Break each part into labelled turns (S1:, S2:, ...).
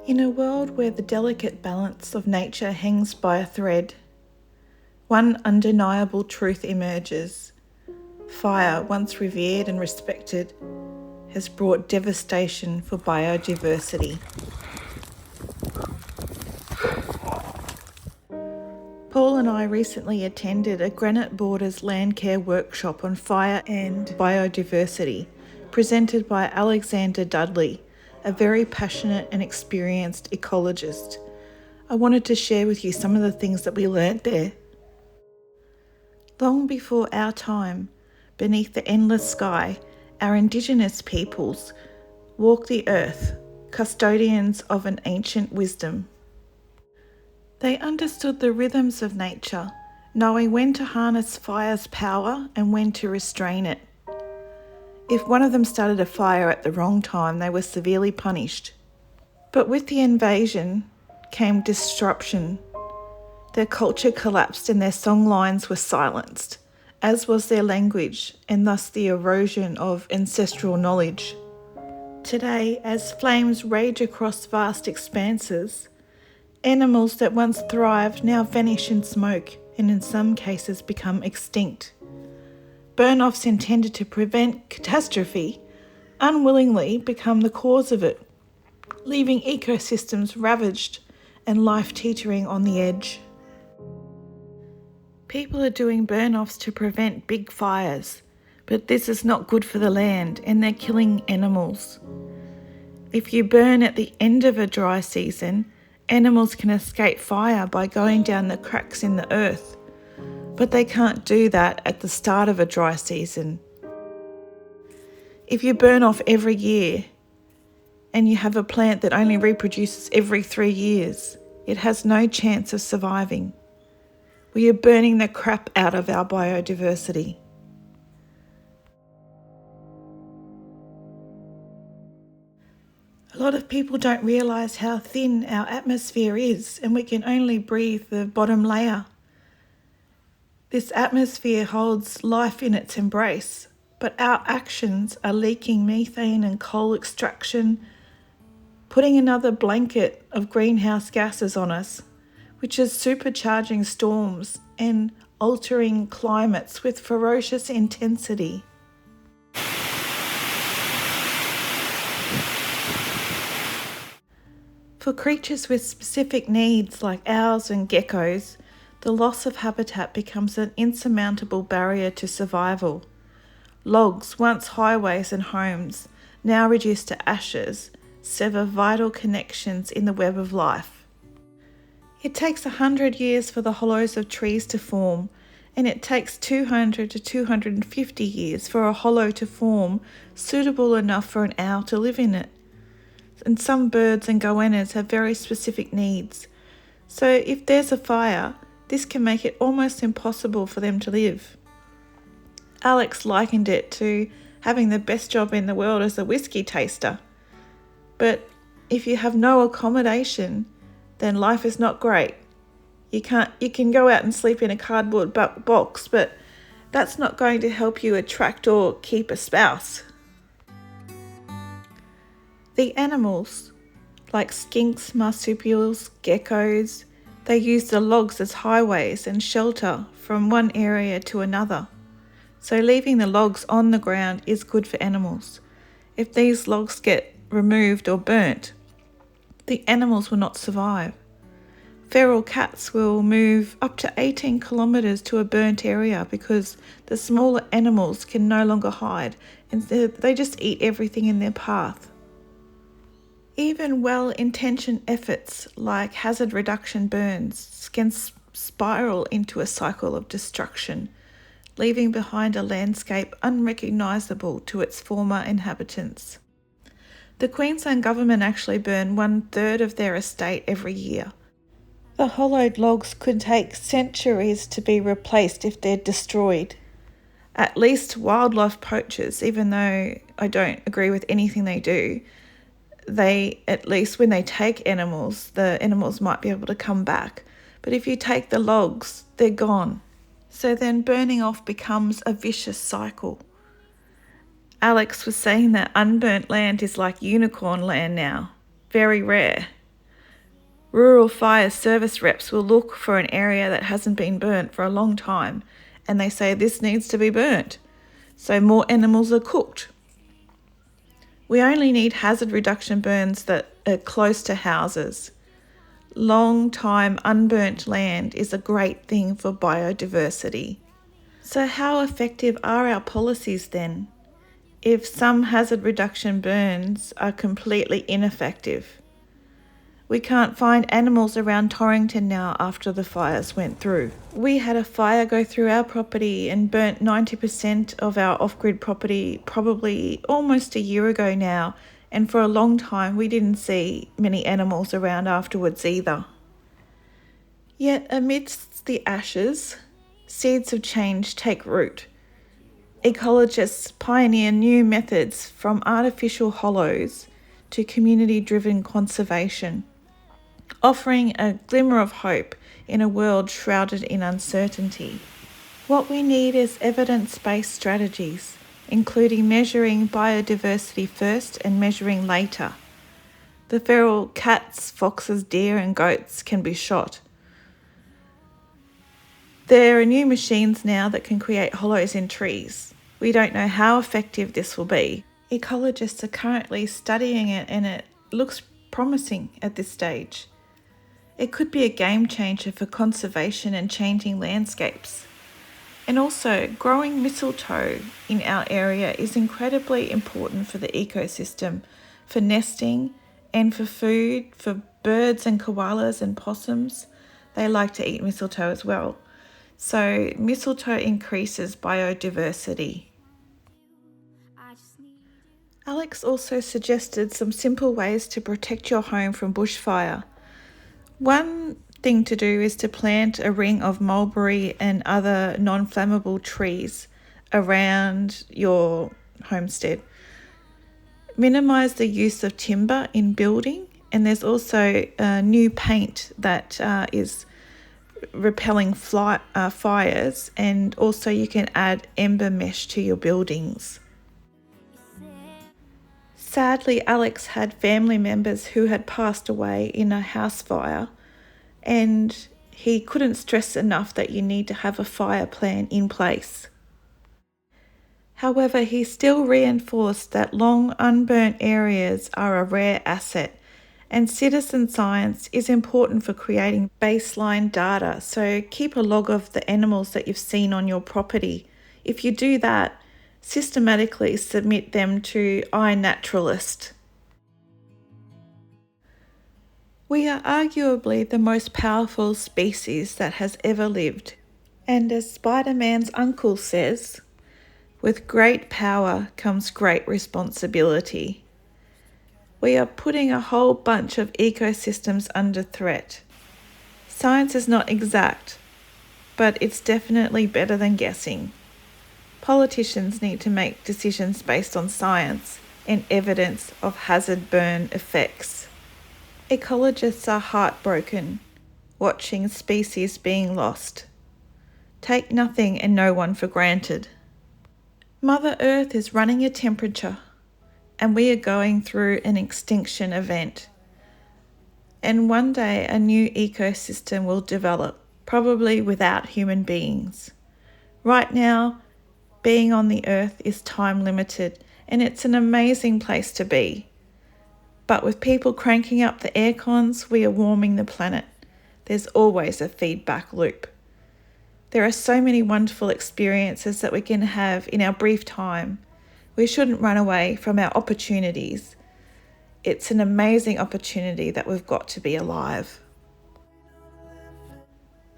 S1: In a world where the delicate balance of nature hangs by a thread, one undeniable truth emerges. Fire, once revered and respected, has brought devastation for biodiversity. Paul and I recently attended a Granite Border Landcare Workshop on Fire and Biodiversity, presented by Alexander Dudley, a very passionate and experienced ecologist. I wanted to share with you some of the things that we learnt there. Long before our time, beneath the endless sky, our Indigenous peoples walked the earth, custodians of an ancient wisdom. They understood the rhythms of nature, knowing when to harness fire's power and when to restrain it. If one of them started a fire at the wrong time, they were severely punished. But with the invasion came disruption. Their culture collapsed and their songlines were silenced, as was their language, and thus the erosion of ancestral knowledge. Today, as flames rage across vast expanses, animals that once thrived now vanish in smoke and in some cases become extinct. Burnoffs intended to prevent catastrophe unwillingly become the cause of it, leaving ecosystems ravaged and life teetering on the edge. People are doing burn-offs to prevent big fires, but this is not good for the land and they're killing animals. If you burn at the end of a dry season, animals can escape fire by going down the cracks in the earth, but they can't do that at the start of a dry season. If you burn off every year and you have a plant that only reproduces every 3 years, it has no chance of surviving. We are burning the crap out of our biodiversity. A lot of people don't realise how thin our atmosphere is, and we can only breathe the bottom layer. This atmosphere holds life in its embrace, but our actions are leaking methane and coal extraction, putting another blanket of greenhouse gases on us, which is supercharging storms and altering climates with ferocious intensity. For creatures with specific needs like owls and geckos, the loss of habitat becomes an insurmountable barrier to survival. Logs, once highways and homes, now reduced to ashes, sever vital connections in the web of life. It takes 100 years for the hollows of trees to form, and it takes 200 to 250 years for a hollow to form suitable enough for an owl to live in it. And some birds and goannas have very specific needs. So if there's a fire, this can make it almost impossible for them to live. Alex likened it to having the best job in the world as a whiskey taster. But if you have no accommodation, then life is not great. You can go out and sleep in a cardboard box, but that's not going to help you attract or keep a spouse. The animals, like skinks, marsupials, geckos, they use the logs as highways and shelter from one area to another. So leaving the logs on the ground is good for animals. If these logs get removed or burnt, the animals will not survive. Feral cats will move up to 18 kilometres to a burnt area because the smaller animals can no longer hide and they just eat everything in their path. Even well-intentioned efforts like hazard reduction burns can spiral into a cycle of destruction, leaving behind a landscape unrecognisable to its former inhabitants. The Queensland government actually burn 1/3 of their estate every year. The hollowed logs could take centuries to be replaced if they're destroyed. At least wildlife poachers, even though I don't agree with anything they do, at least when they take animals, the animals might be able to come back. But if you take the logs, they're gone. So then burning off becomes a vicious cycle. Alex was saying that unburnt land is like unicorn land now, very rare. Rural fire service reps will look for an area that hasn't been burnt for a long time, and they say this needs to be burnt, so more animals are cooked. We only need hazard reduction burns that are close to houses. Long time unburnt land is a great thing for biodiversity. So how effective are our policies then, if some hazard reduction burns are completely ineffective? We can't find animals around Torrington now after the fires went through. We had a fire go through our property and burnt 90% of our off-grid property probably almost a year ago now, and for a long time we didn't see many animals around afterwards either. Yet amidst the ashes, seeds of change take root. Ecologists pioneer new methods from artificial hollows to community-driven conservation, offering a glimmer of hope in a world shrouded in uncertainty. What we need is evidence-based strategies, including measuring biodiversity first and measuring later. The feral cats, foxes, deer and goats can be shot. There are new machines now that can create hollows in trees. We don't know how effective this will be. Ecologists are currently studying it and it looks promising at this stage. It could be a game changer for conservation and changing landscapes. And also, growing mistletoe in our area is incredibly important for the ecosystem, for nesting and for food, for birds and koalas and possums. They like to eat mistletoe as well. So mistletoe increases biodiversity. Alex also suggested some simple ways to protect your home from bushfire. One thing to do is to plant a ring of mulberry and other non-flammable trees around your homestead. Minimise the use of timber in building, and there's also new paint that is repelling fires, and also you can add ember mesh to your buildings. Sadly, Alex had family members who had passed away in a house fire, and he couldn't stress enough that you need to have a fire plan in place. However, he still reinforced that long unburnt areas are a rare asset, and citizen science is important for creating baseline data. So keep a log of the animals that you've seen on your property. If you do that, systematically submit them to iNaturalist. We are arguably the most powerful species that has ever lived. And as Spider-Man's uncle says, with great power comes great responsibility. We are putting a whole bunch of ecosystems under threat. Science is not exact, but it's definitely better than guessing. Politicians need to make decisions based on science and evidence of hazard burn effects. Ecologists are heartbroken, watching species being lost. Take nothing and no one for granted. Mother Earth is running a temperature, and we are going through an extinction event. And one day a new ecosystem will develop, probably without human beings. Right now, being on the earth is time limited, and it's an amazing place to be. But with people cranking up the air cons, we are warming the planet. There's always a feedback loop. There are so many wonderful experiences that we can have in our brief time. We shouldn't run away from our opportunities. It's an amazing opportunity that we've got to be alive.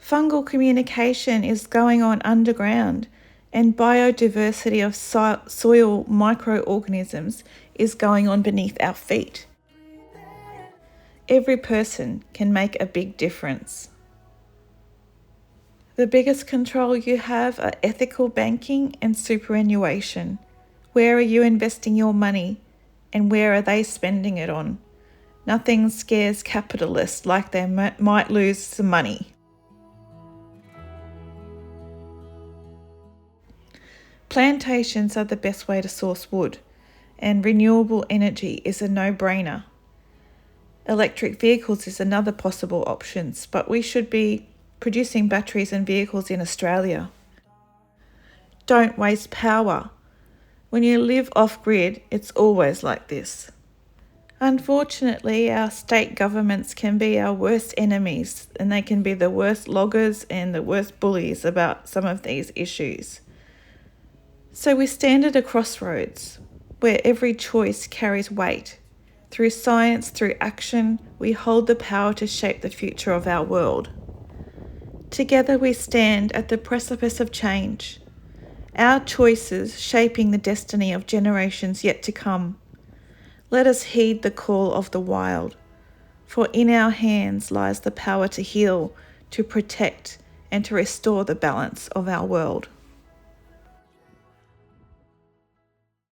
S1: Fungal communication is going on underground, and biodiversity of soil microorganisms is going on beneath our feet. Every person can make a big difference. The biggest control you have are ethical banking and superannuation. Where are you investing your money, and where are they spending it on? Nothing scares capitalists like they might lose some money. Plantations are the best way to source wood, and renewable energy is a no-brainer. Electric vehicles is another possible option, but we should be producing batteries and vehicles in Australia. Don't waste power. When you live off-grid, it's always like this. Unfortunately, our state governments can be our worst enemies, and they can be the worst loggers and the worst bullies about some of these issues. So we stand at a crossroads where every choice carries weight. Through science, through action, we hold the power to shape the future of our world. Together we stand at the precipice of change, our choices shaping the destiny of generations yet to come. Let us heed the call of the wild, for in our hands lies the power to heal, to protect, and to restore the balance of our world.